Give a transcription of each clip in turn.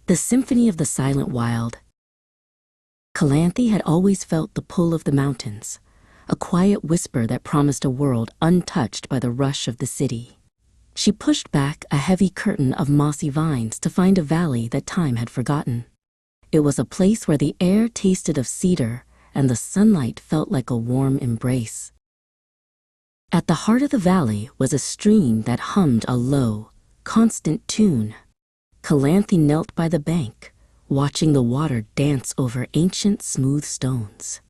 The Symphony of the Silent Wild. Calanthe had always felt the pull of the mountains, a quiet whisper that promised a world untouched by the rush of the city. She pushed back a heavy curtain of mossy vines to find a valley that time had forgotten. It was a place where the air tasted of cedar and the sunlight felt like a warm embrace. At the heart of the valley was a stream that hummed a low, constant tune. Calanthe knelt by the bank, watching the water dance over ancient smooth stones.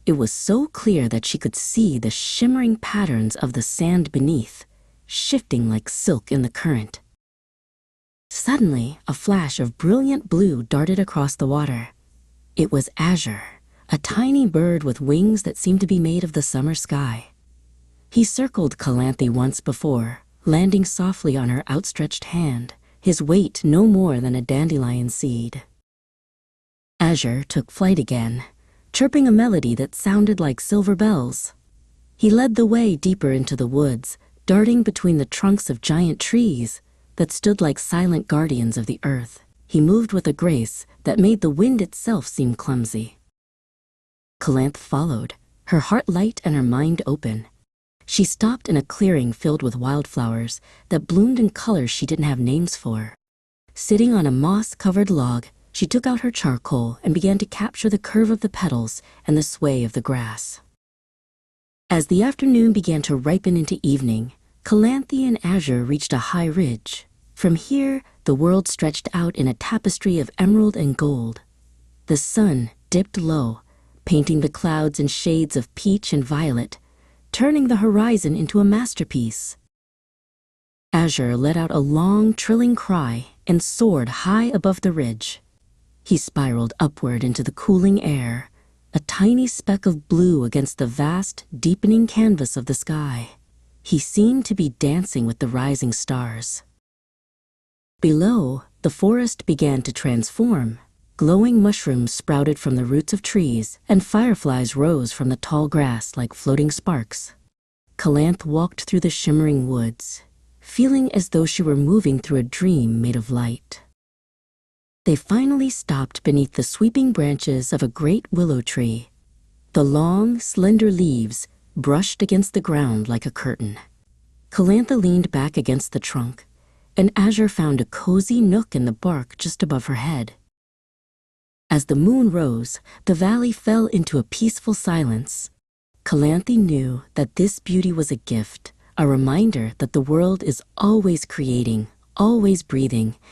It was so clear that she could see the shimmering patterns of the sand beneath, shifting like silk in the current. Suddenly, a flash of brilliant blue darted across the water. It was Azure, a tiny bird with wings that seemed to be made of the summer sky. He circled Calanthe once before, landing softly on her outstretched hand, his weight no more than a dandelion seed. Azure took flight again, chirping a melody that sounded like silver bells. He led the way deeper into the woods, darting between the trunks of giant trees that stood like silent guardians of the earth. He moved with a grace that made the wind itself seem clumsy. Calanthe followed, her heart light and her mind open. She stopped in a clearing filled with wildflowers that bloomed in colors she didn't have names for. Sitting on a moss-covered log, she took out her charcoal and began to capture the curve of the petals and the sway of the grass. As the afternoon began to ripen into evening, Calanthe and Azure reached a high ridge. From here, the world stretched out in a tapestry of emerald and gold. The sun dipped low, painting the clouds in shades of peach and violet, turning the horizon into a masterpiece. Azure let out a long, trilling cry and soared high above the ridge. He spiraled upward into the cooling air, a tiny speck of blue against the vast, deepening canvas of the sky. He seemed to be dancing with the rising stars. Below, the forest began to transform. Glowing mushrooms sprouted from the roots of trees, and fireflies rose from the tall grass like floating sparks. Calanthe walked through the shimmering woods, feeling as though she were moving through a dream made of light. They finally stopped beneath the sweeping branches of a great willow tree. The long, slender leaves brushed against the ground like a curtain. Calanthe leaned back against the trunk, and Azure found a cozy nook in the bark just above her head. As the moon rose, the valley fell into a peaceful silence. Calanthe knew that this beauty was a gift, a reminder that the world is always creating, always breathing,